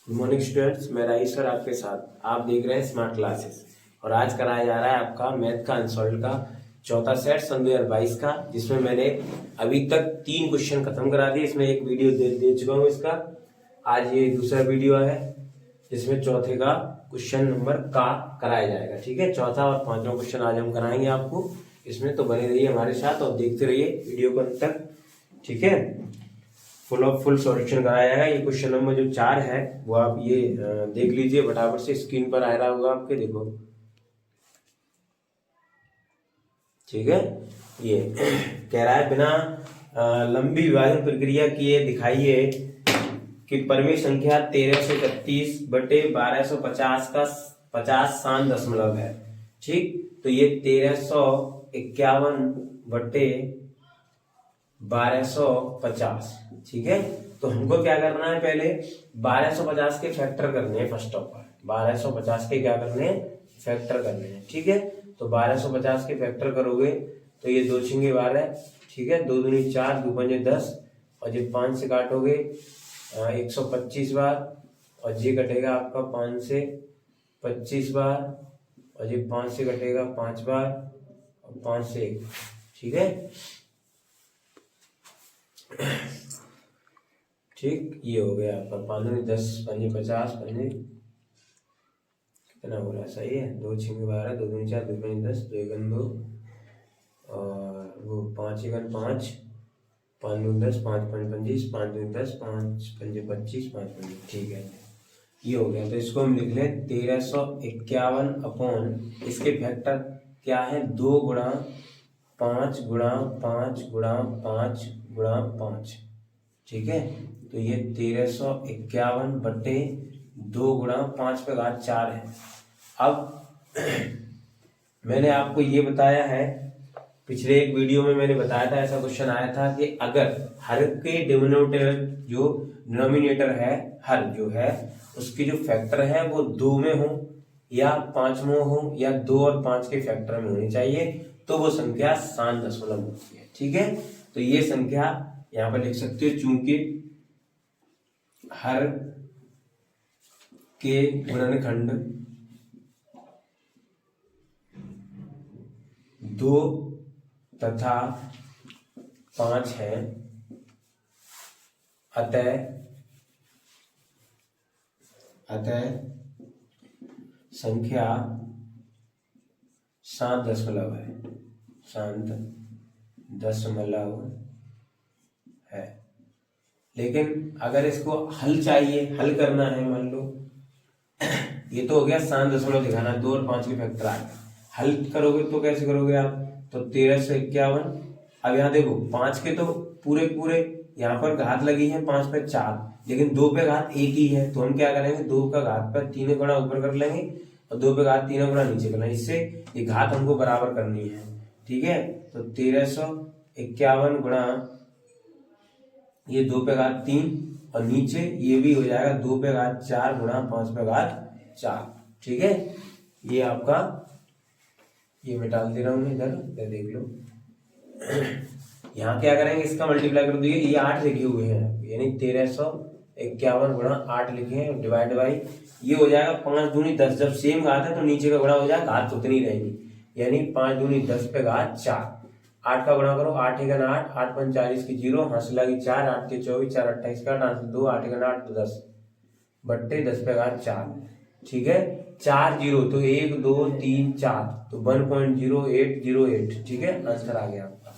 Good morning students, मैं rice sir आपके साथ। आप देख रहे हैं स्मार्ट क्लासेस और आज कराया जा रहा है आपका मैथ का अनसॉल्व का चौथा सेट सन 2022 का, जिसमें मैंने अभी तक 3 क्वेश्चन खत्म करा दिए। इसमें एक वीडियो दे चुका हूँ इसका। आज ये दूसरा वीडियो है जिसमें चौथे का क्वेश्चन नंबर का कराया जाएगा। ठीक है, चौथा और पांचवा क्वेश्चन आज हम कराएंगे आपको इसमें, तो बने रहिए हमारे साथ और देखते रहिए वीडियो को अंत तक। ठीक है, फुल सॉल्यूशन कराया जाएगा। ये क्वेश्चन नंबर जो 4 है वो आप ये देख लीजिए फटाफट से, स्क्रीन पर आ रहा होगा आपके, देखो। ठीक है, ये कह रहा है बिना लंबी विभाजन प्रक्रिया किए दिखाइए कि परिमेय संख्या 1331 बटे 1250 का 50 शांत दशमलव है। ठीक, तो ये 1351 बटे 1250। ठीक है, तो हमको क्या करना है, पहले 1250 के फैक्टर करने हैं। फर्स्ट ऑफ ऑल 1250 के क्या करने हैं, फैक्टर करने हैं। ठीक है, तो 1250 के फैक्टर करोगे तो ये 2 छिंगे 12। ठीक है, 2 दूनी 4, 2 पंजे 10 और ये 5 से काटोगे 125 बार और ये कटेगा आपका 5 से 25 बार और ये 5 से कटेगा 5 बार और 5 से 1। ठीक है, ठीक, ये हो गया आपका 5 दूनी 10 पंजे 50 पंजे कितना हो रहा है, सही है। 2 छिंगे 12, 2 दूनी 4, 2 पंजे 10, 2 एकन 2 और वो 5 एकन 5, 5 दूनी 10, 5 पंजे 25, 5 दूनी 10, 5 पंजे 25, 5 पंजे। ठीक है, ये हो गया। तो इसको हम लिख लें 1351 अपॉन इसके फैक्टर क्या है, 2 गुणा 5 गुणा 5 गुणा 5 गुणा 5। ठीक है, तो ये 1351 बटे 2 गुणा 5 पे घात 4 है। अब मैंने आपको ये बताया है, पिछले एक वीडियो में मैंने बताया था, ऐसा क्वेश्चन आया था कि अगर हर के डिनोमिनेटर है, हर जो है उसके जो फैक्टर है वो 2 में हो या 5 में हो या 2 और 5 के फैक्टर में होनी चाहिए, तो वो संख्या शांत दशमलव होती है। ठीक है, तो ये संख्या यहाँ पर लिख सकते हो, चूंकि हर के गुणनखंड 2 तथा 5 है, अतः संख्या शांत दशमलव है, शांत दशमलव है। लेकिन अगर इसको हल चाहिए, हल करना है, मान लो ये तो हो गया शांत दशमलव दिखाना, 2 और 5 के फैक्टर आ गए। हल करोगे तो कैसे करोगे आप, तो 1351। अब यहाँ देखो 5 के तो पूरे यहाँ पर घात लगी है, 5 पे 4, लेकिन 2 पे घात 1 ही है, तो हम क्या करेंगे, 2 का घात पर 3 गुणा ऊपर कर लेंगे और 2 पे घात 3 गुणा नीचे कर लेंगे। इससे ये घात हमको बराबर करनी है। ठीक है, तो 1351 गुणा ये 2 पे घात 3 और नीचे ये भी हो जाएगा 2 पे घात 4 गुणा 5 पे घात 4। ठीक है, ये आपका, ये मैं डाल दे रहा हूँ इधर, देख लो। यहाँ क्या करेंगे, इसका मल्टीप्लाई कर दीजिए, ये 8 लिखे हुए हैं, यानी 1351 गुणा 8 लिखे हैं, डिवाइड बाई ये हो जाएगा 5 दूनी 10। जब सेम घात है तो नीचे का गुणा हो जाएगा, घात उतनी रहेगी, यानी 5 दूनी 10 पे घात 4। 8 का गुणा करो, 8 एकन 8, 8 पंच 40 की 0, हासिल लगी 4, 8 के 24, 4 28 का 8, 2, 8 एकन 8 तो 10 बट्टे 10 पे घात 4। ठीक है, 4 0 तो 1 2 3 4 तो 1.0808। ठीक है, आंसर आ गया आपका।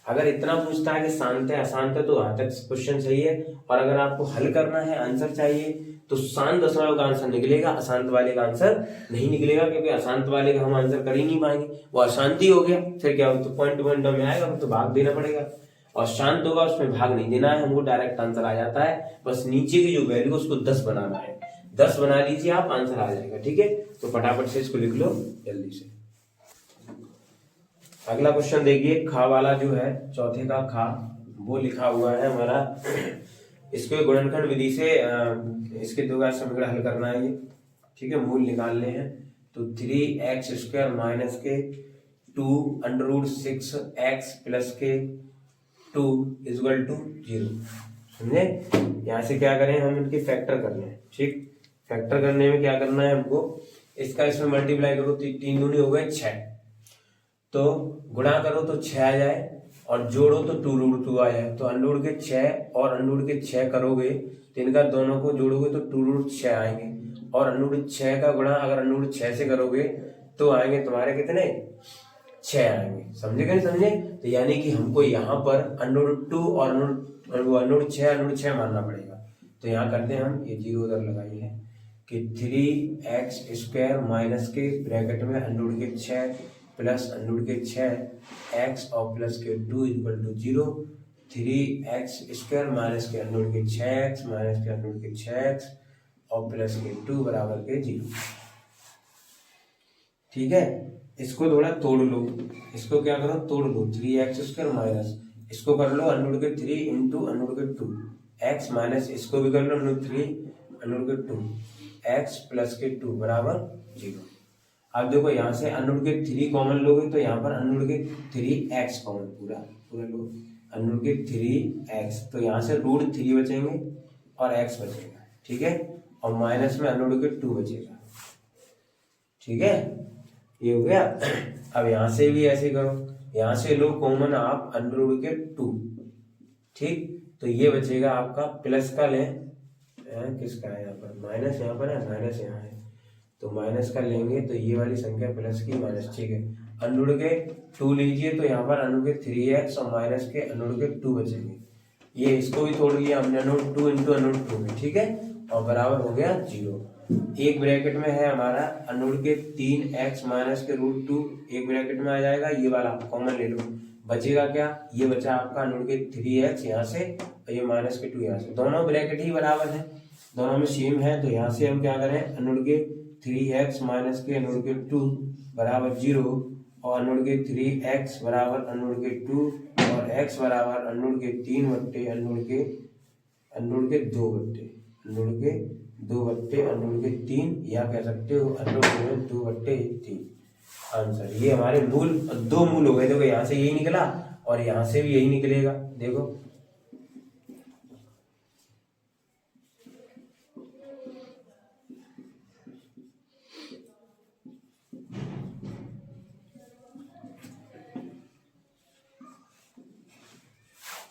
अगर इतना पूछता है कि शांत है अशांत है तो वहां तक क्वेश्चन सही है, और अगर आपको हल करना है, आंसर चाहिए, तो शांत दशमलव का आंसर निकलेगा, अशांत वाले का आंसर नहीं निकलेगा, क्योंकि अशांत वाले का हम आंसर कर ही नहीं पाएंगे, वो अशांति हो गया। फिर क्या हो, तो पॉइंट पॉइंट में आएगा तो भाग देना पड़ेगा, और शांत होगा उसमें भाग नहीं देना है, हमको डायरेक्ट आंसर आ जाता है। बस नीचे की जो वैल्यू उसको 10 बनाना है, 10 बना लीजिए आप, आंसर आ जाएगा। ठीक है, तो फटाफट से इसको लिख लो जल्दी से। अगला क्वेश्चन देखिए, खा वाला जो है, चौथे का खा, वो लिखा हुआ है हमारा। इसको गुणनखंड विधि से इसके 2 का समीकरण हल करना है ये। ठीक है, मूल निकालने हैं, तो 3x² माइनस के 2 √6x प्लस के 2 = 0। समझे, यहाँ से क्या करें हम, इनके फैक्टर करने हैं। ठीक, फैक्टर करने में क्या करना है हमको, इसका इसमें मल्टीप्लाई करो तो 3 दूनी हो गए 6, तो गुणा करो तो 6 आ जाए और जोड़ो तो 2√2 आ जाए। तो अंडर के 6 और अंडर के 6 करोगे तो इनका दोनों को जोड़ोगे तो 2√6 आएंगे, और अंडर 6 का गुणा अगर अंडर 6 से करोगे तो आएंगे तुम्हारे कितने, 6 आएंगे। समझे कि नहीं समझे? तो यानी कि हमको यहाँ पर √2 और √6 मानना पड़ेगा। तो यहाँ करते हैं हम, ये 0 उधर लगाइए कि 3x² माइनस के ब्रैकेट में अंडर के 6 प्लस अंडर के 6x और प्लस के 2 इक्वल टू 0। 3x² माइनस के अंडर के 6x माइनस के अंडर के 6x और प्लस के 2 बराबर के 0। ठीक है, इसको थोड़ा तोड़ लो, इसको क्या करो, तोड़ लो। 3x² माइनस इसको कर लो अंडर के 3 इंटू अंडर के 2 x माइनस इसको भी कर लो अंडर 3 अंडर के 2 x प्लस के 2 बराबर 0। अब देखो यहाँ से अंडर के 3 कॉमन लोगे तो यहाँ पर अंडर के 3x कॉमन पूरा लो, अंडर के 3x, तो यहाँ से √3 बचेंगे और x बचेगा। ठीक है, और माइनस में अंडर के 2 बचेगा। ठीक है, ये हो गया। अब यहाँ से भी ऐसे करो, यहाँ से लो कॉमन आप अंडर के 2, ठीक, तो ये बचेगा आपका प्लस का लें, किसका है यहाँ पर माइनस, यहाँ पर है माइनस, यहाँ है तो माइनस का लेंगे तो ये वाली संख्या प्लस की माइनस। ठीक है, अंडर के 2 लीजिए तो यहाँ पर अंडर के 3x और माइनस के अंडर के 2 बचेंगे। ये इसको भी तोड़ लिया हमने अंडर 2 इंटू अंडर 2 में। ठीक है, और बराबर हो गया 0। एक ब्रैकेट में है हमारा अंडर के 3x माइनस के √2, एक ब्रैकेट में आ जाएगा, ये वाला कॉमन ले लो, बचेगा क्या, ये बचा आपका अंडर के 3x यहाँ से और ये माइनस के 2 यहाँ से, दोनों ब्रैकेट ही बराबर है, दोनों में सेम है। तो यहाँ से हम क्या करें, अंडर के 3x माइनस के अंडर के 2 बराबर 0 और अंडर के 3x बराबर अंडर के 2 और x बराबर अंडर के 3 बट्टे अंडर के 2 बट्टे अंडर के 3, या कह सकते हो अंडर के 2/3 आंसर। ये हमारे मूल 2 मूल हो गए। देखो यहाँ से यही निकला और यहाँ से भी यही निकलेगा। देखो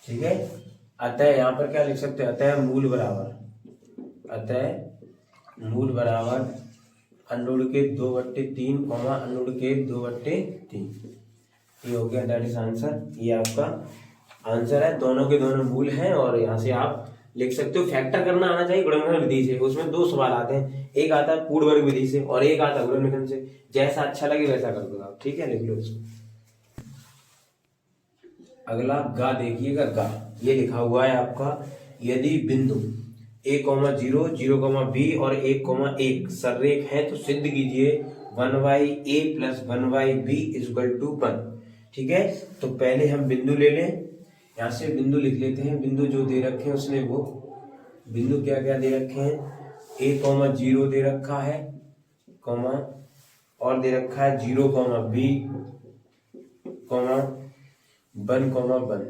ठीक है, अतः यहाँ पर क्या लिख सकते हैं, अतः मूल बराबर अंडर के 2/3 अंडर के 2/3। ये हो गया, दैट इज आंसर। ये आपका आंसर है, दोनों के दोनों मूल हैं। और यहाँ से आप लिख सकते हो, फैक्टर करना आना चाहिए गुणनखंड विधि से। उसमें 2 सवाल आते हैं, एक आता है पूर्ण वर्ग विधि से और एक आता है गुणनखंड से। जैसा अच्छा लगे वैसा कर दो आप। ठीक है, लिख लो इसको। अगला गा देखिएगा, गा ये लिखा हुआ है आपका, यदि बिंदु a,0, 0,b और 1,1 सररेख है तो सिद्ध कीजिए 1/a + 1/b = 1। ठीक है, तो पहले हम बिंदु ले लें, यहाँ से बिंदु लिख लेते हैं। बिंदु जो दे रखे हैं उसने वो बिंदु क्या क्या दे रखे हैं, a,0 दे रखा है, और दे रखा है 0,b, 1,1।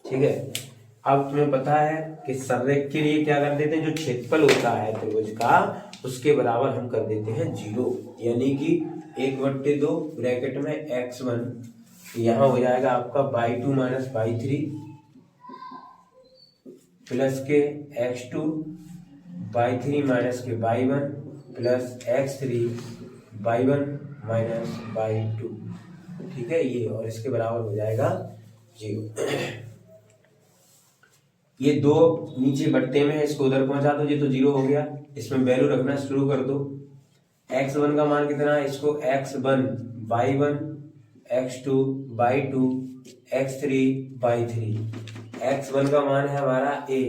ठीक है, अब तुम्हें पता है कि सररेख के लिए क्या कर देते हैं, जो क्षेत्रफल होता है त्रिभुज का उसके बराबर हम कर देते हैं 0, यानी कि 1/2 ब्रैकेट में x1, यहाँ हो जाएगा आपका y2 - y3 प्लस के x2, y3 - के y1 plus x3, y1 - y2। ठीक है, ये और इसके बराबर हो जाएगा 0। ये 2 नीचे बट्टे में है, इसको उधर पहुंचा दो, ये तो 0 हो गया। इसमें वैल्यू रखना शुरू कर दो। x1 का मान कितना है, इसको x1 y1, x2 y2, x3 y3। x1 का मान है हमारा a,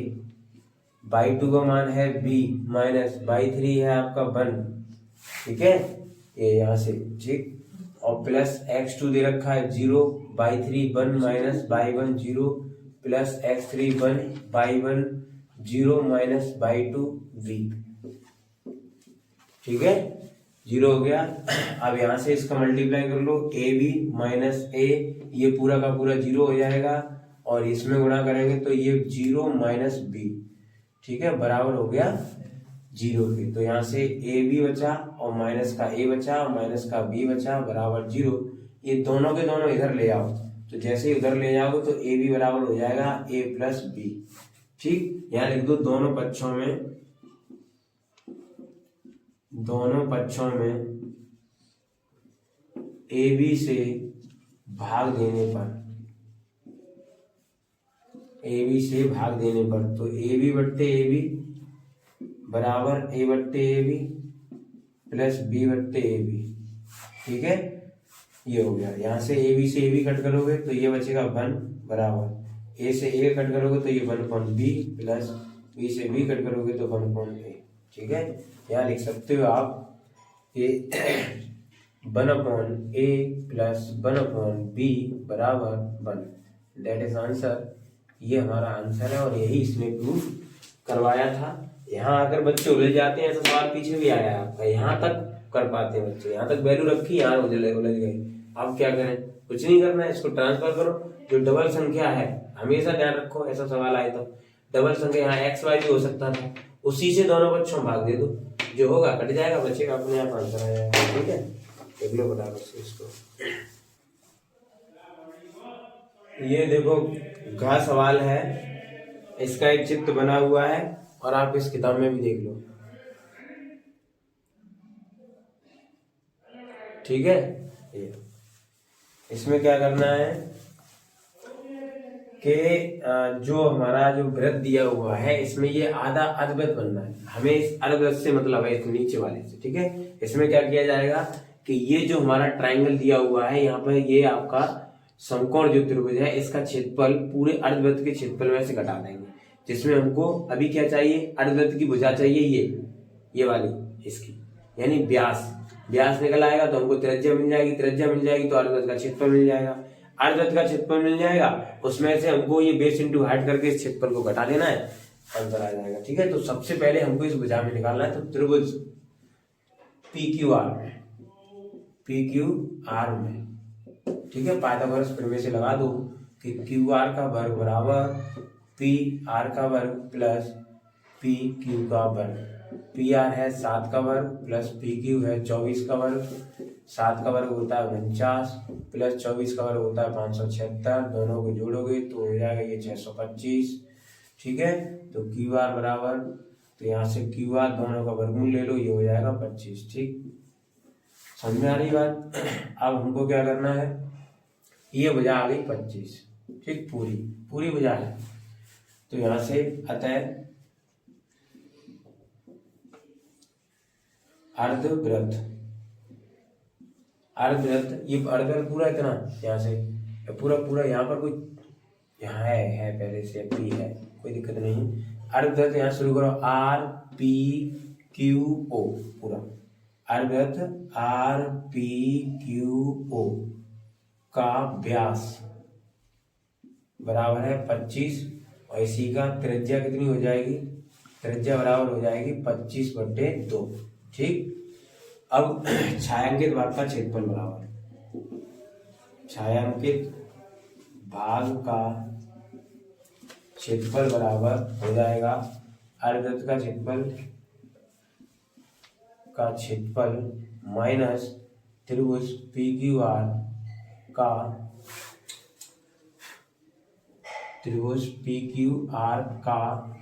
y2 का मान है b माइनस y3 है आपका 1। ठीक है, ये यहाँ से ठीक, और प्लस x2 दे रखा है 0, y3 1 minus y1 0 plus x3 1, y1 0 minus y2 b। ठीक है, 0 हो गया। अब यहाँ से इसका मल्टीप्लाई कर लो, ab माइनस a, ये पूरा का पूरा 0 हो जाएगा और इसमें गुणा करेंगे तो ये 0 माइनस b, ठीक है, बराबर हो गया 0 के। तो यहाँ से ए बी बचा और माइनस का ए बचा और माइनस का बी बचा बराबर 0। ये दोनों के दोनों इधर ले आओ, तो जैसे ही उधर ले जाओगे तो ए बी बराबर हो जाएगा ए प्लस बी। ठीक, यहाँ लिख दो दोनों पक्षों में ए बी से भाग देने पर, ए बी से भाग देने पर, तो ए बी बट्टे ए बी बराबर ए बट्टे ए बी प्लस बी बट्टे ए बी। ठीक है, ये हो गया। यहाँ से ए बी से ए बी कट करोगे तो ये बचेगा 1 बराबर ए से ए कट करोगे तो ये 1/b प्लस बी से बी कट करोगे तो 1/a। ठीक है, यहाँ लिख सकते हो आप ये 1/a प्लस 1/b बराबर 1। That is answer. ये हमारा आंसर है और यही इसने प्रूफ करवाया था। यहाँ आकर बच्चे उलझ जाते हैं, तो सवाल पीछे भी आया है आपका, यहाँ तक कर पाते हैं बच्चे, यहाँ तक वैल्यू रखी, यहाँ उलझ गए। अब क्या करें, कुछ नहीं करना है, इसको ट्रांसफर करो। जो डबल संख्या है, हमेशा ध्यान रखो, ऐसा सवाल आए तो डबल संख्या यहाँ एक्स वाई भी हो सकता था, उसी से दोनों बच्चों भाग दे दो, जो होगा कट जाएगा, बचेगा अपने आप आंसर आ जाएगा। ठीक है, देख लो बराबर से इसको। ये देखो घ सवाल है, इसका एक चित्र बना हुआ है और आप इस किताब में भी देख लो। ठीक है, ये इसमें क्या करना है कि जो हमारा जो वृत्त दिया हुआ है, इसमें ये आधा अर्धवृत्त बनना है, हमें इस अर्धवृत्त से मतलब है, इस नीचे वाले से। ठीक है, इसमें क्या किया जाएगा कि ये जो हमारा ट्रायंगल दिया हुआ है, यहाँ पर ये आपका समकोण जो त्रिभुज है, इसका क्षेत्रफल पूरे अर्धवृत्त के क्षेत्रफल में से घटा देंगे, जिसमें हमको अभी क्या चाहिए, अर्धवृत्त की भुजा चाहिए, ये वाली इसकी, यानी व्यास। व्यास निकल आएगा तो हमको त्रिज्या मिल जाएगी, त्रिज्या मिल जाएगी तो अर्धवृत्त का क्षेत्रफल मिल जाएगा, अर्धवृत्त का क्षेत्रफल मिल जाएगा, उसमें से हमको ये बेस इंटू हाइट करके इस क्षेत्रफल को घटा देना है, आंसर आ जाएगा। ठीक है, तो सबसे पहले हमको इस भुजा में निकालना है, तो त्रिभुज PQR में, ठीक है, पाइथागोरस प्रमेय से लगा दो कि QR का वर्ग बराबर PR का वर्ग प्लस PQ का वर्ग। PR है 7 का वर्ग प्लस PQ है 24 का वर्ग। 7 का वर्ग होता है 49 प्लस 24 का वर्ग होता है 576, दोनों को जोड़ोगे तो हो जाएगा ये 625। ठीक है, तो QR बराबर, तो यहाँ से QR दोनों का वर्गमूल ले लो, ये हो जाएगा 25। ठीक, समझ में आ रही बात। अब हमको क्या करना है, ये भुजा आ गई 25। ठीक, पूरी भुजा है, तो यहाँ से अतः अर्धवृत्त, ये अर्धवृत्त पूरा इतना, यहाँ से पूरा यहाँ पर कोई यहाँ है पहले से P है, कोई दिक्कत नहीं। अर्धवृत्त यहाँ शुरू करो, RPQO, पूरा अर्धवृत्त RPQO का व्यास बराबर है 25 और इसी का त्रिज्या कितनी हो जाएगी, त्रिज्या बराबर हो जाएगी 25/2। ठीक, अब छायांकित भाग का क्षेत्रफल बराबर, छायांकित भाग का क्षेत्रफल बराबर हो जाएगा अर्धवृत्त का क्षेत्रफल माइनस त्रिभुज PQR का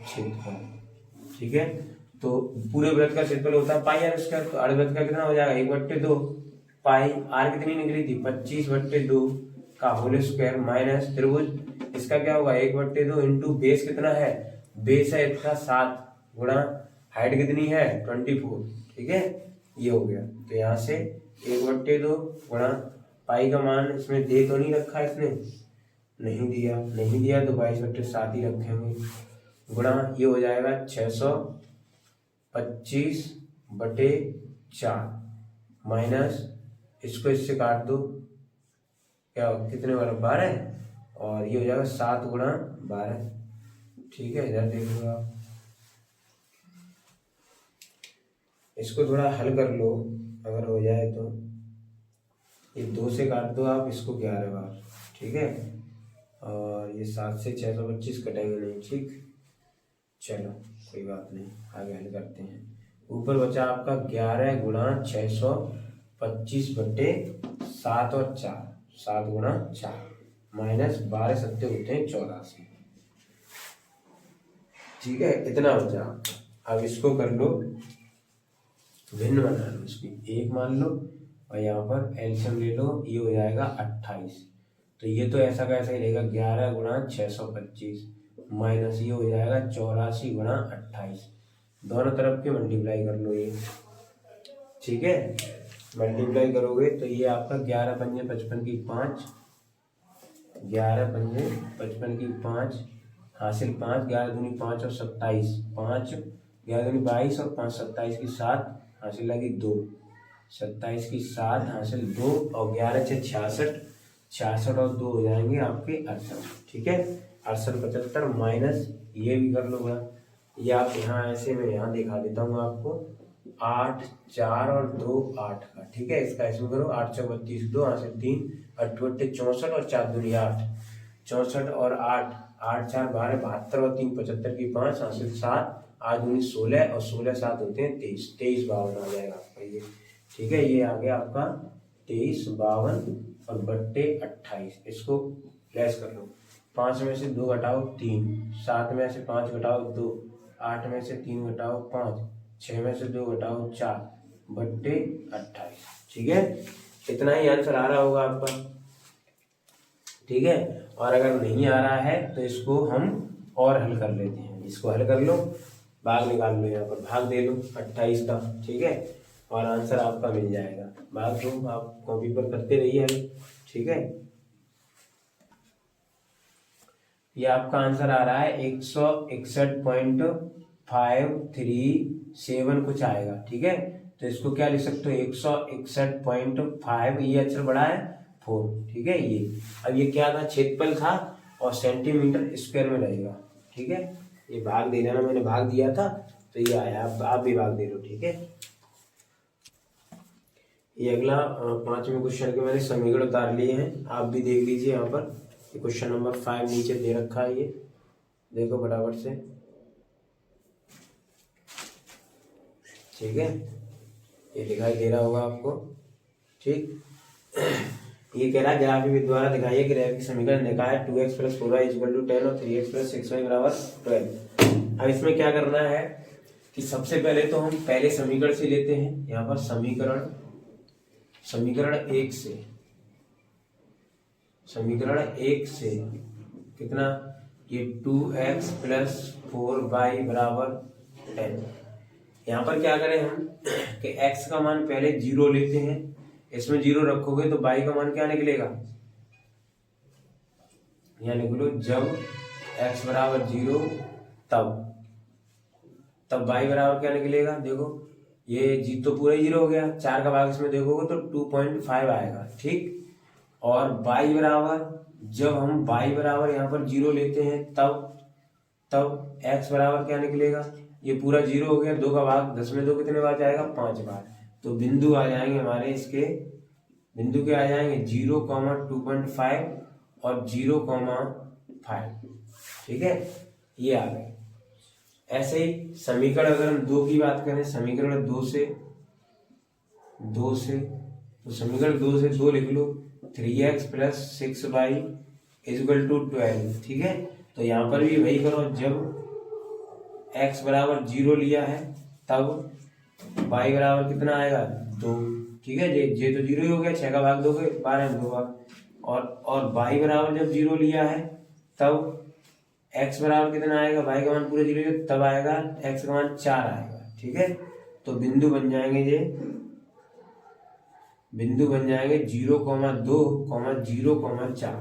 क्षेत्रफल। ठीक है, तो पूरे वृत्त का क्षेत्रफल होता है पाई आर स्क्वायर, तो अर्धवृत्त का कितना हो जाएगा 1/2 पाई आर कितनी निकली थी 25/2 का होल स्क्वायर माइनस त्रिभुज, इसका क्या होगा 1/2 इंटू बेस कितना है, बेस है इसका 7 गुणा हाइट कितनी है 24। ठीक है, ये हो गया। तो यहाँ से 1/2 गुणा पाई का मान इसमें दे तो नहीं रखा, इसने नहीं दिया तो 22/7 ही रखेंगे, गुणा ये हो जाएगा 625/4 माइनस इसको इससे काट दो, क्या कितने बार 12 और ये हो जाएगा 7 गुणा 12। ठीक है, इधर देख लो आप, इसको थोड़ा हल कर लो, अगर हो जाए तो ये 2 से काट दो आप इसको 11 बार। ठीक है, और ये 7 से 625 कटेंगे नहीं। ठीक, चलो कोई बात नहीं, आगे हल करते हैं। ऊपर बचा आपका 11 गुणा 625/7 और 4, 7 गुणा 4 माइनस 12 सत्ते होते हैं 84। ठीक है, इतना बचा। अब इसको कर लो भिन्न बना लो, इसकी 1 मान लो और यहाँ पर एलसीएम ले लो, ये हो जाएगा 28। तो ये तो ऐसा कैसा ही रहेगा 11 गुणा 625 माइनस ये हो जाएगा 84 गुणा 28। दोनों तरफ के मल्टीप्लाई कर लो ये। ठीक है, मल्टीप्लाई करोगे तो ये आपका 11 पंजे 55 की 5, 11 पंजे 55 की 5 हासिल 5, 11 दूनी 5 और 27 5, 11 दूनी 22 और 5 27 की 7 हासिल लगी 2, 27 की 7 हासिल 2 और 11 से 66, 66 और 2 हो जाएंगे आपके 68। ठीक है, 68 75 माइनस ये भी कर लो बड़ा, ये आप यहाँ ऐसे मैं यहाँ दिखा देता हूँ आपको, 8 4 और 2 8 का। ठीक है, इसका इसमें करो 8 चौक 32 2 हासिल 3 अट्ठे 64 और 4 दूनी 8, 64 और 8 8 4 12 72 और 3 75 की 5 हासिल 7 8 दूनी 16 और 16 7 होते हैं 23, 23 52 आ जाएगा आपका ये। ठीक है, ये आ गया आपका 23 52 और बट्टे 28। इसको लेस कर लो, 5 में से 2 घटाओ 3, 7 में से 5 घटाओ 2, 8 में से 3 घटाओ 5, 6 में से 2 घटाओ 4 बट्टे 28। ठीक है, इतना ही आंसर आ रहा होगा आपका। ठीक है, और अगर नहीं आ रहा है तो इसको हम और हल कर लेते हैं। इसको हल कर लो, भाग निकाल लो, यहाँ पर भाग दे लो 28 का। ठीक है, और आंसर आपका मिल जाएगा। भाग दो, आप कॉपी पर करते रहिए हल। ठीक है, ये आपका आंसर आ रहा है 161.537 कुछ आएगा। ठीक है, तो इसको क्या लिख सकते हो 161.5, ये अक्षर बड़ा है 4। ठीक है, ये अब ये क्या था, क्षेत्रफल था और सेंटीमीटर स्क्वायर में रहेगा। ठीक है, ये भाग दे देना, मैंने भाग दिया था तो ये आया, आप भी भाग दे लो। ठीक है, ये अगला 5वें क्वेश्चन के मैंने समीकरण उतार लिए हैं, आप भी देख लीजिए। यहाँ पर क्वेश्चन नंबर 5 नीचे दे रखा है, ये देखो फटाफट से। ठीक है, ये दिखाई दे रहा होगा आपको। ठीक, ये कह रहा है ग्राफिक विधि द्वारा दिखाइए कि रैखिक समीकरण लिखा है 2x + 4y = 10 और 3x + 6y = 12। अब इसमें क्या करना है कि सबसे पहले तो हम पहले समीकरण से लेते हैं। यहाँ पर समीकरण 1 से कितना, ये 2x + 4y = 10। यहाँ पर क्या करें हम कि x का मान पहले 0 लेते हैं, इसमें 0 रखोगे तो y का मान क्या निकलेगा, यहाँ लिख लो जब x = 0 तब y बराबर क्या निकलेगा। देखो ये जी तो पूरा 0 हो गया, 4 का भाग इसमें देखोगे तो 2.5 आएगा। ठीक, और y बराबर जब हम y बराबर यहाँ पर 0 लेते हैं तब x बराबर क्या निकलेगा, ये पूरा 0 हो गया, 2 का भाग 10 में 2 कितने बार जाएगा, 5 बार। तो बिंदु आ जाएंगे हमारे, इसके बिंदु क्या आ जाएंगे 0, 2.5 और 0,5। ठीक है, ये आ गए। ऐसे ही समीकरण अगर हम 2 की बात करें, समीकरण 2 से तो समीकरण 2 से 2 लिख लो, 3x + 6y = 12। ठीक है, तो यहाँ पर भी वही करो, जब x बराबर 0 लिया है तब y बराबर कितना आएगा 2। ठीक है, जे तो 0 ही हो गया, 6 का भाग दोगे 12 में 2 भाग, और y बराबर जब 0 लिया है तब x बराबर कितना आएगा, y का मान पूरे 0 तब आएगा x का मान 4 आएगा। ठीक है, तो बिंदु बन जाएंगे 0,2, 0,4।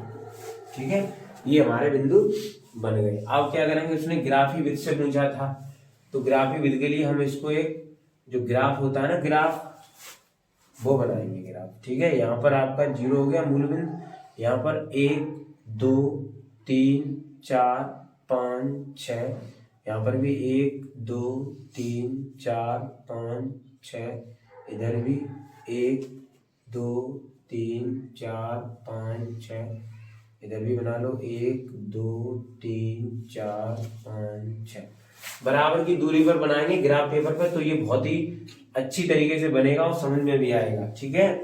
ठीक है, ये हमारे बिंदु बन गए। अब क्या करेंगे, उसने ग्राफी विधि से पूछा था, तो ग्राफी विधि के लिए हम इसको एक जो ग्राफ होता है ना, ग्राफ वो बनाएंगे ग्राफ। ठीक है, यहाँ पर आपका 0 हो गया मूल बिंदु, यहाँ पर 1 2 3 4 5 6, यहाँ पर भी 1 2 3 4 5 6, इधर भी 1 2 3 4 5 6, इधर भी बना लो 1 2 3 4 5 6। बराबर की दूरी पर बनाएंगे ग्राफ पेपर पर, तो ये बहुत ही अच्छी तरीके से बनेगा और समझ में भी आएगा। ठीक है,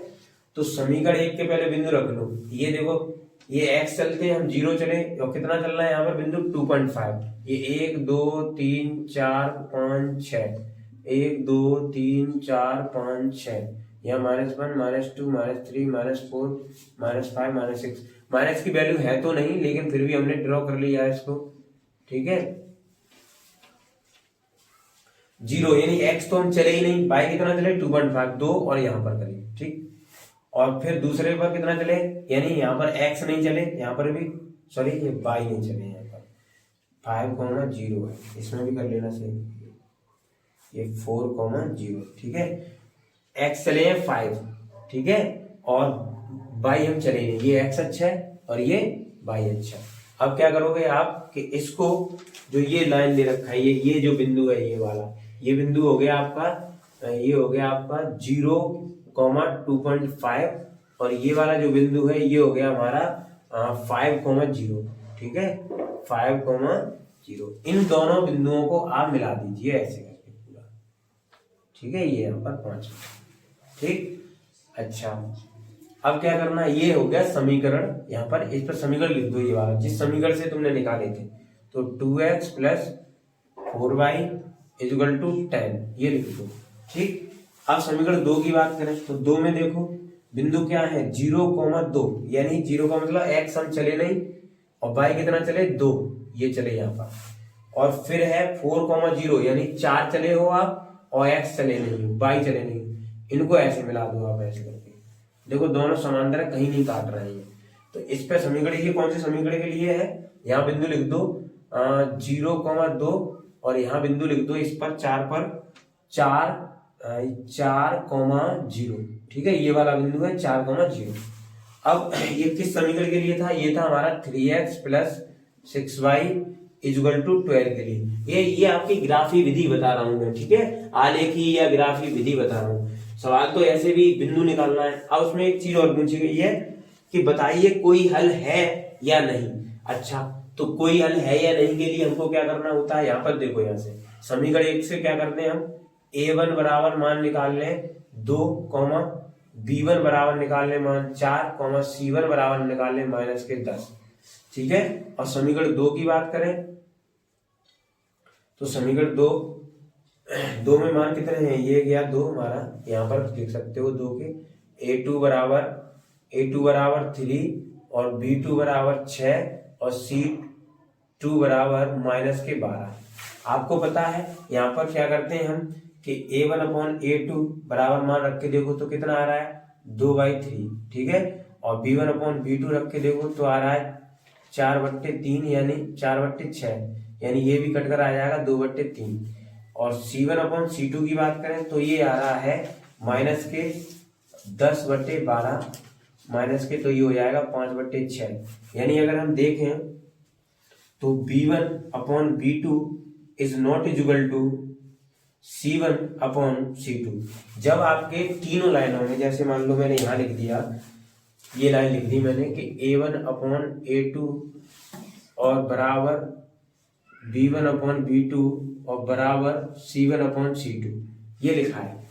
तो समीकरण 1 के पहले बिंदु रख लो। ये देखो, ये x चलते हम 0 चले, और कितना चल रहा है यहाँ पर बिंदु 2.5। ये 1 2 3 4 5 6, 1 2 3 4 5 6, यहाँ -1 -2 -3 -4 -5 -6। माइनस की वैल्यू है तो नहीं, लेकिन फिर भी हमने ड्रॉ कर लिया है इसको। ठीक है, 0 यानी x तो हम चले ही नहीं, y कितना चले 2.5, 2 और यहाँ पर करिए। ठीक, और फिर दूसरे पर कितना चले, यानी यहाँ पर x नहीं चले, यहाँ पर भी सॉरी ये y नहीं चले, यहाँ पर 5,0 है, इसमें भी कर लेना सही, ये 4,0। ठीक है, x चले हैं 5, ठीक है, और y हम चले नहीं, ये x अच्छा है और ये y अच्छा है। अब क्या करोगे आप कि इसको, जो ये लाइन दे रखा है, ये जो बिंदु है, ये वाला, ये बिंदु हो गया आपका, ये हो गया आपका 0,2.5, और ये वाला जो बिंदु है ये हो गया हमारा 5,0। ठीक है, 5,0। इन दोनों बिंदुओं को आप मिला दीजिए ऐसे करके पूरा। ठीक है, ये यहाँ पर 5। ठीक, अच्छा, अब क्या करना, ये हो गया समीकरण, यहाँ पर इस पर समीकरण लिख दो, ये वाला जिस समीकरण से तुमने निकाले थे। तो 2x + 4y = 10, ये लिख दो। ठीक, अब समीकरण 2 की बात करें तो 2 में देखो बिंदु क्या है 0,2, यानी 0 का मतलब x हम चले नहीं, और y कितना चले 2, ये चले यहाँ पर, और फिर है 4,0 यानी 4 चले हो आप, और x चले नहीं, y चले नहीं, इनको ऐसे मिला दो आप ऐसे करके। देखो दोनों समांतर है, कहीं नहीं काट रहे हैं। तो इस पे समीकरण, ये कौन से समीकरण के लिए है, यहाँ बिंदु लिख दो 0,2, और यहाँ बिंदु लिख दो इस पर 4 पर 4,0। ठीक है, ये वाला बिंदु है 4,0। अब ये किस समीकरण के लिए था, ये था हमारा 3x + 6y = 12 के लिए। ये आपकी ग्राफी विधि बता रहा हूं मैं। ठीक है, आलेखी या ग्राफी विधि बता रहा हूँ। सवाल तो ऐसे भी बिंदु निकालना है। अब उसमें एक चीज और पूछी गई है कि बताइए कोई हल है या नहीं। अच्छा, तो कोई हल है या नहीं के लिए हमको क्या करना होता है, यहाँ पर देखो, यहाँ से समीकरण 1 से क्या करते हैं हम, a1 बराबर मान निकाल लें 2, b1 बराबर निकाल लें मान 4, c1 बराबर निकाल लें -10। ठीक है, और समीकरण 2 की बात करें तो समीकरण 2 में मान कितने हैं, ये गया 2 हमारा, यहाँ पर लिख सकते हो 2 के, a2 बराबर 3, और b2 बराबर 6, और c2 बराबर -12। आपको पता है यहाँ पर क्या करते हैं हम कि a1/a2 बराबर मान रख के देखो तो कितना आ रहा है 2/3। ठीक है, और b1/b2 रख के देखो तो आ रहा है 4/3, यानी 4/6, यानी ये भी कटकर आ जाएगा 2/3। और c1/c2 की बात करें तो ये आ रहा है -10/12, तो ये हो जाएगा 5/6। यानी अगर हम देखें तो b1/b2 is not equal to c1/c2। जब आपके तीनों लाइनों में, जैसे मान लो मैंने यहाँ लिख दिया, ये लाइन लिख दी मैंने कि a1/a2 और बराबर b1/b2 और बराबर c1/c2, ये लिखा है।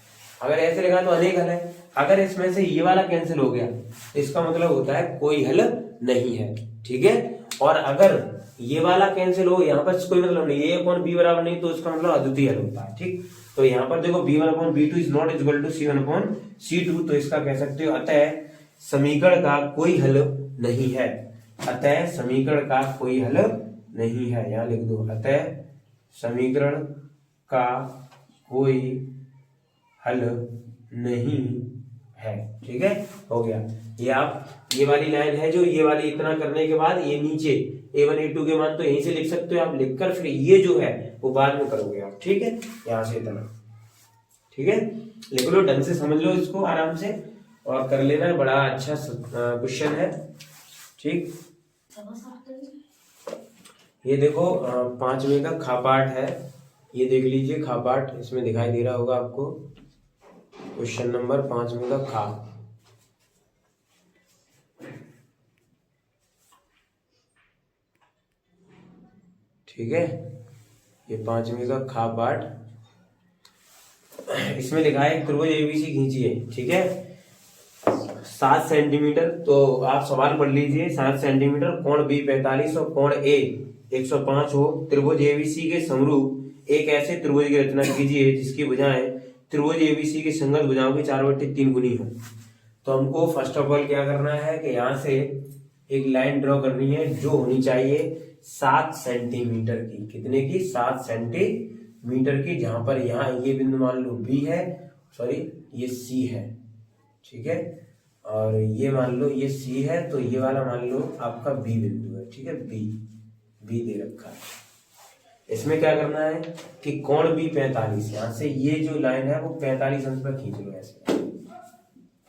अगर ऐसे लिखा तो अनेक हल है। अगर इसमें से ये वाला कैंसिल हो गया तो इसका मतलब होता है कोई हल नहीं है। ठीक है, और अगर ये वाला कैंसिल हो, यहाँ पर कोई मतलब नहीं, a/b बराबर नहीं, तो इसका मतलब अद्वितीय हल होता है। ठीक, तो यहाँ पर देखो b1/b2 is not equal to c1/c2, तो इसका कह सकते हो अतः समीकरण का कोई हल नहीं है। अतः समीकरण का कोई हल नहीं है, यहाँ लिख दो, अतः समीकरण का कोई हल नहीं है। ठीक है, हो गया। ये आप, ये वाली लाइन है जो, ये वाली इतना करने के बाद ये नीचे a1 a2 के मान तो यहीं से लिख सकते हो आप, लिखकर फिर ये जो है वो बाद में करोगे आप। ठीक है, यहाँ से इतना। ठीक है, लिख लो, ढंग से समझ लो इसको आराम से और कर लेना, बड़ा अच्छा क्वेश्चन है। ठीक, ये देखो 5वें का खा पाठ है, ये देख लीजिए खा पाठ, इसमें दिखाई दे रहा होगा आपको, क्वेश्चन नंबर 5वें का खा। ठीक है, ये 5वें का खा पाठ। इसमें लिखा है त्रिभुज एबीसी खींचिए, ठीक है, 7 सेंटीमीटर। तो आप सवाल पढ़ लीजिए, 7 सेंटीमीटर, कोण बी 45 और कोण ए 105 हो, त्रिभुज एबीसी के समरूप एक ऐसे त्रिभुज की रचना कीजिए जिसकी भुजाएं त्रिभुज एबीसी की संगत भुजाओं की 4/3 गुनी हो। तो हमको फर्स्ट ऑफ ऑल क्या करना है कि यहाँ से एक लाइन ड्रॉ करनी है जो होनी चाहिए 7 सेंटीमीटर की। कितने की? 7 सेंटीमीटर की। जहां पर यहाँ ये बिंदु मान लो बी है, सॉरी ये सी है, ठीक है, और ये मान लो ये सी है, तो ये वाला मान लो आपका बी बिंदु है, ठीक है, बी दे रखा है। इसमें क्या करना है कि कोण बी 45, यहाँ से ये जो लाइन है वो 45 अंश पर खींच लो, ऐसे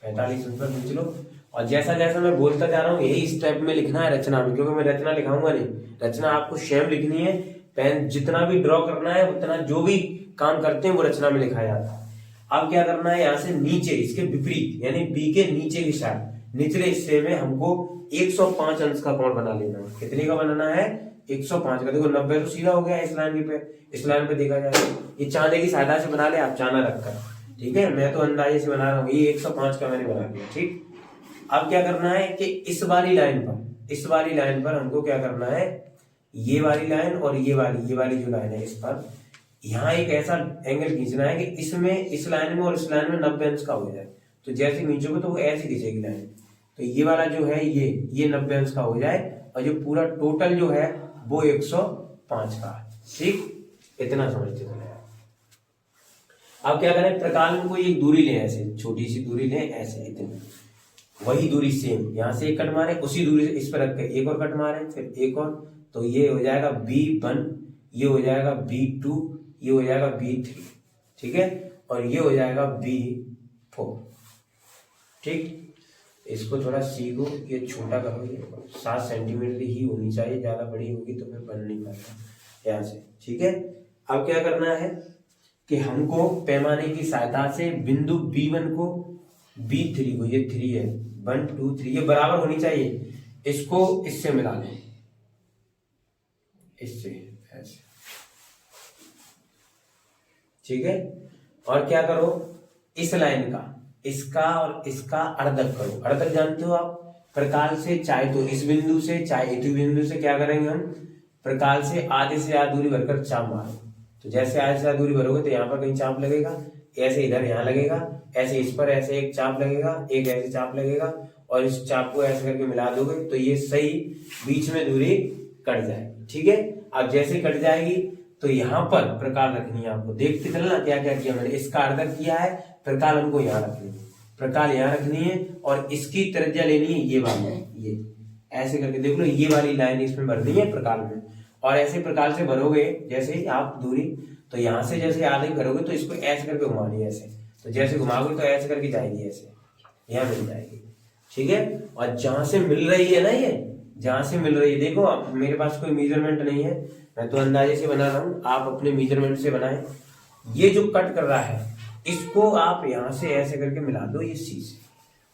45 अंश पर खींच लो। और जैसा जैसा मैं बोलता जा रहा हूँ यही स्टेप में लिखना है रचना में, क्योंकि मैं रचना लिखाऊंगा नहीं, रचना आपको स्वयं लिखनी है। पेन जितना भी ड्रॉ करना है उतना जो भी काम करते हैं वो रचना में लिखा जाता है। अब क्या करना है, यहाँ से नीचे इसके विपरीत यानी बी के नीचे की साइड निचले हिस्से में हमको 105 अंश का कोण बना लेना है। कितने का बनाना है? 105 का। देखो 90 तो सीधा हो गया इस लाइन पे देखा जाए। ये चांदे की सहायता से बना ले आप, चांदा रखकर, ठीक है, मैं तो अंदाजे से बना रहा हूँ। ये 105 का मैंने बना दिया, ठीक। अब क्या करना है कि इस वाली लाइन पर हमको क्या करना है, ये वाली लाइन और ये वाली जो लाइन है इस पर यहाँ एक ऐसा एंगल खींचना है कि इसमें इस लाइन में और इस लाइन में 90 अंश का हो जाए। तो जैसे खींचोगे तो वो ऐसे खींचेगी लाइन, तो ये वाला जो है ये 90 अंश का हो जाए, और जो पूरा टोटल जो है वो 105 का, ठीक। इतना समझते चले। अब क्या करें, प्रकार में कोई एक दूरी लें, ऐसे छोटी सी दूरी लें, ऐसे इतनी, वही दूरी सेम, यहाँ से एक कट मारे, उसी दूरी से इस पर रख के एक और कट मारे, फिर एक और, तो ये हो जाएगा B1, ये हो जाएगा B2, ये हो जाएगा B3, ठीक है, और ये हो जाएगा B4, ठीक। इसको थोड़ा सीखो, ये छोटा करो, ये 7 सेंटीमीटर ही होनी चाहिए, ज्यादा बड़ी होगी तो फिर बन नहीं पाता यहाँ से, ठीक है। अब क्या करना है कि हमको पैमाने की सहायता से बिंदु B1 को B3 को, ये 3 है, 1 2 3 ये बराबर होनी चाहिए, इसको इससे मिला लें, इससे ऐसे, ठीक है। और क्या करो, इस लाइन का, इसका और इसका अर्धक करो। अर्धक जानते हो आप, प्रकाल से चाहे तो इस बिंदु से चाहे इस बिंदु से क्या करेंगे हम, प्रकाल से आधे से आधी दूरी भरकर चाप मारो। तो जैसे आधे से आधी दूरी भरोगे तो यहाँ पर कहीं चाप लगेगा, ऐसे इधर यहाँ लगेगा, ऐसे इस पर ऐसे एक चाप लगेगा, एक ऐसे चाप लगेगा, और इस चाप को ऐसे करके मिला दोगे तो ये सही बीच में दूरी कट जाएगी, ठीक है। अब जैसे कट जाएगी तो यहाँ पर प्रकार रखनी है आपको, देखते चलना क्या क्या किया मैंने। इसका अर्धक किया है, प्रकार हमको यहाँ रखनी है, प्रकार यहाँ रखनी है, और इसकी त्रिज्या लेनी है ये वाली, ये ऐसे करके देख लो, ये वाली लाइन इसमें भरनी है प्रकार में। और ऐसे प्रकार से भरोगे जैसे ही आप दूरी, तो यहाँ से जैसे आगे भरोगे तो इसको ऐसे करके घुमानी है, ऐसे, तो जैसे घुमाओगे तो ऐसे करके जाएगी, ऐसे यहाँ मिल जाएगी, ठीक है। और जहां से मिल रही है ना, ये जहां से मिल रही है, देखो अब मेरे पास कोई मेजरमेंट नहीं है, मैं तो अंदाजे से बना रहा हूँ, आप अपने मेजरमेंट से बनाएं। ये जो कट कर रहा है इसको आप यहाँ से ऐसे करके मिला दो ये सी से,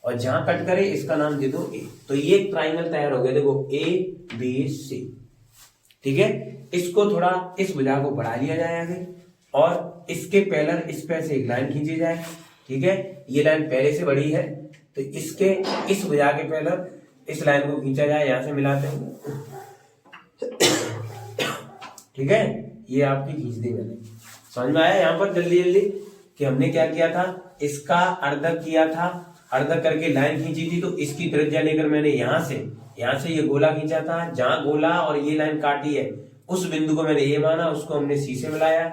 और जहां कट करे इसका नाम दे दो ए, तो ये एक ट्राइंगल तैयार हो गया, देखो ABC, ठीक है। इसको थोड़ा इस भुजा को बढ़ा लिया जाए आगे, और इसके पैरेलल इस पे से एक लाइन खींची जाए, ठीक है। ये लाइन पहले से बड़ी है तो इसके इस भुजा के पैरेलल इस लाइन को खींचा जाए, यहां से मिलाते हैं, ठीक है। ये आपकी खींच दी मैंने, समझ में आया यहाँ पर जल्दी जल्दी कि हमने क्या किया था, इसका अर्धक किया था, अर्धक करके लाइन खींची थी, तो इसकी त्रिज्या लेकर मैंने यहाँ से ये गोला खींचा था, जहां गोला और ये लाइन काटी है उस बिंदु को मैंने ये माना, उसको हमने सी से मिलाया।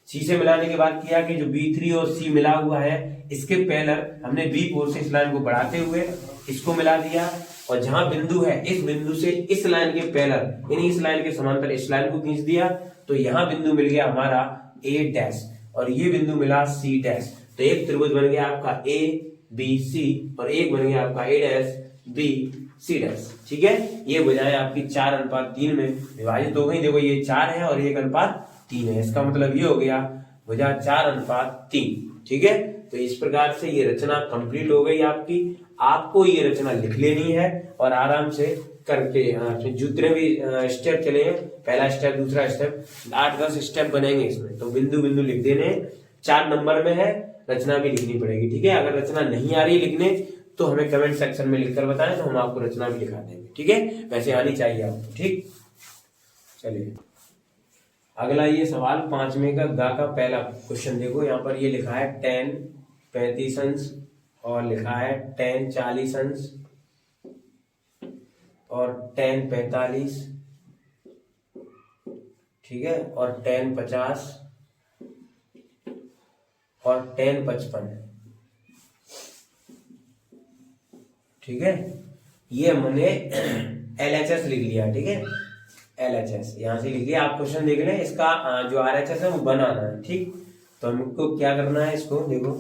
सी से मिलाने के बाद किया कि जो B3 और C मिला हुआ है इसके पैरेलल हमने B4 से इस लाइन को बढ़ाते हुए इसको मिला दिया, और जहां बिंदु है इस बिंदु से इस लाइन के पैरेलल यानी इस लाइन के समांतर इस लाइन को खींच दिया, तो यहाँ बिंदु मिल गया हमारा A' और ये बिंदु मिला C', तो एक त्रिभुज बन गया आपका ABC और एक बन गया आपका A', B, C', ठीक है। ये भुजाएं आपकी 4:3 में विभाजित हो गई, देखो ये 4 है और 1:3 है, इसका मतलब ये हो गया भुजा 4:3, ठीक है। तो इस प्रकार से ये रचना कंप्लीट हो गई आपकी। आपको ये रचना लिख लेनी है और आराम से करके फिर जितने भी स्टेप चले हैं, पहला स्टेप, दूसरा स्टेप, 8-10 स्टेप बनेंगे इसमें, तो बिंदु बिंदु लिख देने। 4 नंबर में है, रचना भी लिखनी पड़ेगी, ठीक है। अगर रचना नहीं आ रही लिखने तो हमें कमेंट सेक्शन में लिखकर बताएं, तो हम आपको रचना भी लिखा देंगे, ठीक है। वैसे आनी चाहिए आपको, ठीक। चलिए अगला ये सवाल 5वें का गा का पहला क्वेश्चन देखो। यहाँ पर ये लिखा है 10 35 अंश और लिखा है 10 40 अंश और 10 45, ठीक है, और 10 50 और 10 55, ठीक है। ये हमने LHS लिख लिया, ठीक है। LHS यहां से लिख लिया। आप क्वेश्चन देख लें, इसका जो RHS है वो बनाना है, ठीक। तो हमको क्या करना है, इसको देखो,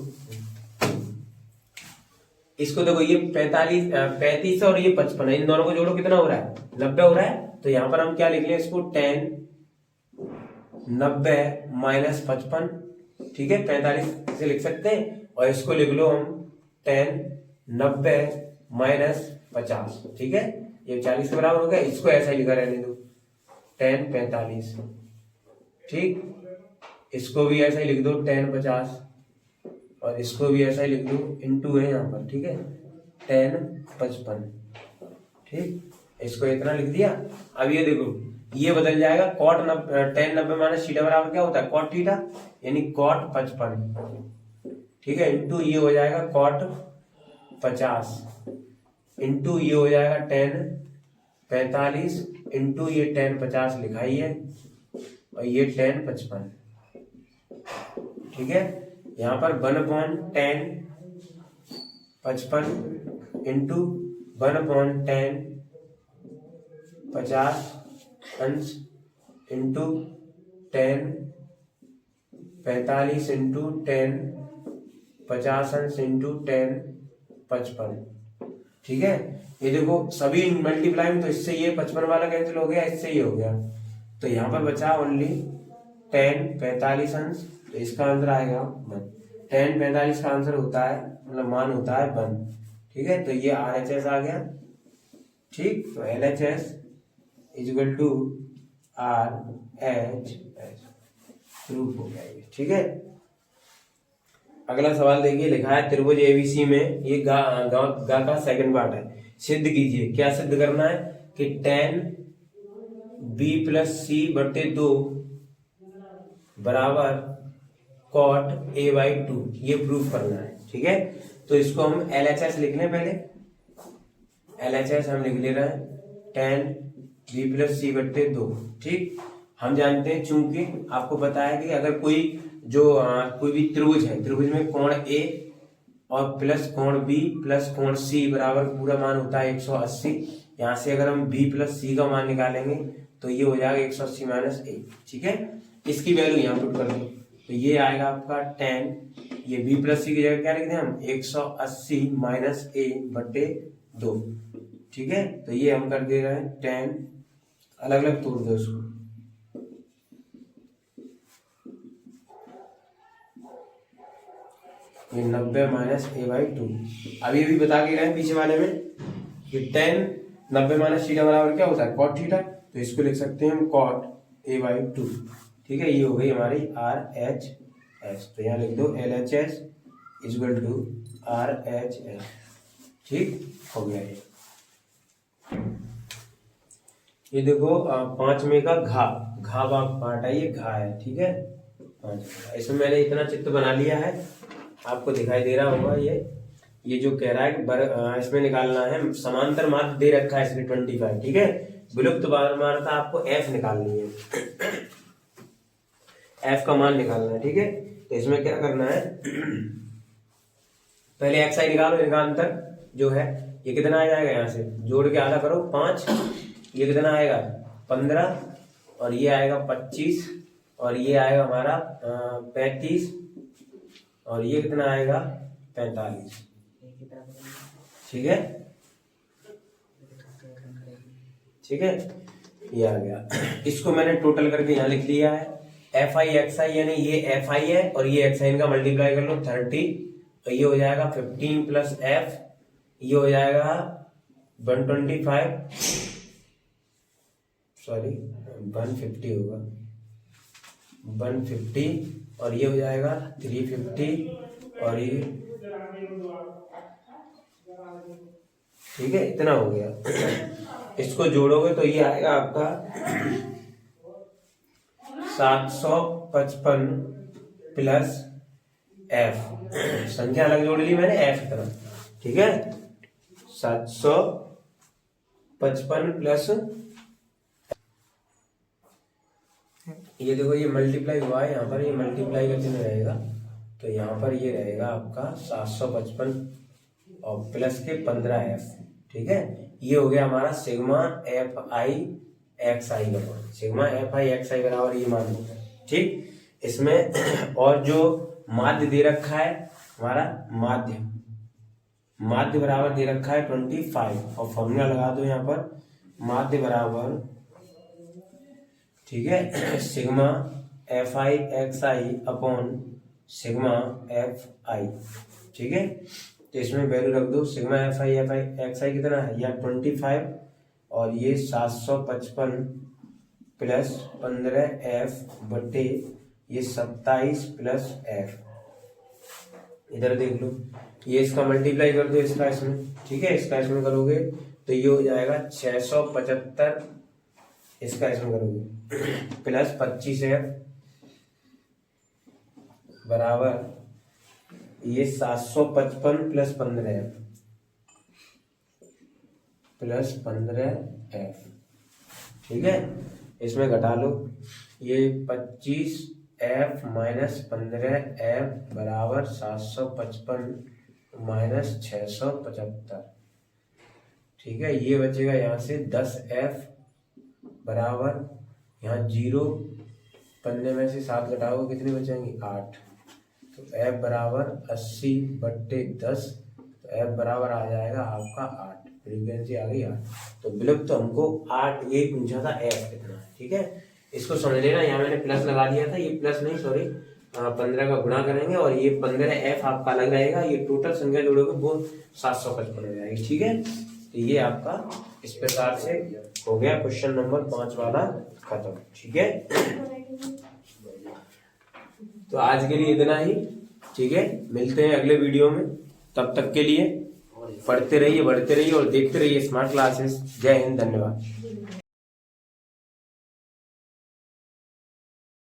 इसको देखो, ये 35 और ये 55 है, इन दोनों को जोड़ो कितना हो रहा है, 90 हो रहा है। तो यहाँ पर हम क्या लिख लें इसको, 10 90 माइनस 55, ठीक है, 45 से लिख सकते हैं। और इसको लिख लो हम 10 90 माइनस 50, ठीक है, ये 40 के बराबर हो गया। इसको ऐसा ही लिखा रहने दो, 10 45, ठीक। इसको भी ऐसा ही लिख दो 10 50 और इसको भी ऐसा ही लिख दो, इनटू है यहाँ पर, ठीक है, 10 55, ठीक। इसको इतना लिख दिया। अब ये देखो, ये बदल जाएगा, कॉट 10 90 माइनस थीटा बराबर क्या होता है, कॉट थीटा, यानी कॉट 55, ठीक है, इंटू ये हो जाएगा कॉट 50, इंटू ये हो जाएगा 10 45, इंटू ये 10 50 लिखा ही है, और ये 10 55, ठीक है। यहाँ पर 1/10 55 इंटू 1/10 50 अंश इंटू 10 45 इंटू 10 50 अंश इंटू 10 55, ठीक है। ये देखो सभी मल्टीप्लाई में, तो इससे ये 55 वाला कैंसिल हो गया, इससे ये हो गया, तो यहाँ पर बचा ओनली 10 45 अंश, तो इसका आंसर आएगा 1। 10 45 का आंसर होता है, मतलब मान होता है 1, ठीक है। तो ये RHS आ गया, ठीक। तो LHS equal to RHS proof हो गया ये, ठीक है। अगला सवाल देखिए, लिखा है त्रिभुज ABC में, ये गा का सेकंड पार्ट है। सिद्ध कीजिए, क्या सिद्ध करना है कि 10 B + C बटे 2 बराबर cot A/2, ये प्रूफ करना है, ठीक है। तो इसको हम LHS लिख लें पहले। LHS हम लिख ले रहे हैं 10 B + C बटे 2, ठीक। हम जानते हैं, चूंकि आपको पता है कि अगर कोई कोई भी त्रिभुज है, त्रिभुज में कोण A और प्लस कोण B प्लस कोण C बराबर पूरा मान होता है 180। यहाँ से अगर हम B + C का मान निकालेंगे तो ये हो जाएगा 180 - A, ठीक है। इसकी वैल्यू यहाँ पुट कर दो, तो ये आएगा आपका 10, ये B + C की जगह क्या लिख दें हम, 180 - A बटे 2, ठीक है। तो ये हम कर दे रहे हैं 10, अलग अलग तोड़ दो इसको, ये 90 - A/2। अब ये भी बता के रहे पीछे वाले में कि 10 90 - थीटा बराबर क्या होता है, cot थीटा, तो इसको लिख सकते हैं हम cot A/2, ठीक है। ये हो गई हमारी RHS, तो यहाँ लिख दो LHS इक्वल टू RHS, ठीक हो गया ये देखो 5वें का घा पार्ट है, ये घा है, ठीक है। इसमें मैंने इतना चित्र बना लिया है, आपको दिखाई दे रहा होगा। ये जो कह रहा है कि इसमें निकालना है, समांतर मात्र दे रखा है इसमें 25, ठीक है। विलुप्त मात्रता आपको F निकालनी है, F का मान निकालना है, ठीक है। तो इसमें क्या करना है, पहले XI निकालो, इनका अंतर जो है ये कितना आ जाएगा, यहाँ से जोड़ के आधा करो 5, ये कितना आएगा 15, और ये आएगा 25, और ये आएगा हमारा 35, और ये कितना आएगा 45, ठीक है, ठीक है। ये आ गया, इसको मैंने टोटल करके यहाँ लिख लिया है। FI XI यानी ये FI है और ये XI, इनका मल्टीप्लाई कर लो 30, तो ये हो जाएगा 15 + F, ये हो जाएगा 125 सॉरी 150 होगा, 150 और ये हो जाएगा 350 और ये, ठीक है, इतना हो गया। इसको जोड़ोगे तो ये आएगा आपका 755 प्लस एफ, संख्या अलग जोड़ ली मैंने, एफ इतना, ठीक है। 755 प्लस, ये देखो ये मल्टीप्लाई हुआ है, यहाँ पर ये मल्टीप्लाई का चिन्ह रहेगा, तो यहाँ पर ये रहेगा आपका 755 और प्लस के 15f, ठीक है। ये हो गया हमारा सिग्मा एफ आई एक्स आई का मान, सिग्मा एफ आई एक्स आई बराबर ये मान लो, ठीक। इसमें और जो माध्य दे रखा है हमारा, माध्य बराबर दे रखा है 25 और फॉर्मूला लगा दो यहाँ पर, माध्य बराबर, ठीक है, sigma F I x I upon sigma F I, ठीक है। तो इसमें वैल्यू रख दो, सिग्मा एफ आई एक्स आई कितना है, या 25 और ये 755 प्लस 15f बटे ये 27 प्लस f, इधर देख लो, ये इसका मल्टीप्लाई कर दो इसका इसमें, ठीक है। इसका इसमें करोगे तो ये हो जाएगा 675, इसका इसमें करोगे प्लस 25f बराबर ये 755 प्लस 15f प्लस 15f, ठीक है। इसमें घटा लो, ये 25f माइनस 15f बराबर 755 माइनस 675, ठीक है। ये बचेगा यहाँ से 10f बराबर, यहाँ 0 पन्ने में से 7 घटाओगे कितनी बचेंगी, 8, तो f बराबर 80 बट्टे 10, तो f बराबर आ जाएगा आपका 8, फ्रीक्वेंसी आ गई 8। तो विलुप्त तो हमको 8 ये पूछा था, f कितना है, ठीक है। इसको समझ लेना, यहाँ मैंने प्लस लगा दिया था, ये प्लस नहीं सॉरी 15 का गुणा करेंगे और ये 15f आपका अलग रहेगा, ये टोटल संख्या जोड़ोगे वो 755 हो जाएगी, ठीक है। तो ये आपका इस प्रकार से हो गया क्वेश्चन नंबर 5 वाला खत्म, ठीक है। तो आज के लिए इतना ही, ठीक है। मिलते हैं अगले वीडियो में, तब तक के लिए पढ़ते रहिए, बढ़ते रहिए और देखते रहिए स्मार्ट क्लासेस। जय हिंद, धन्यवाद।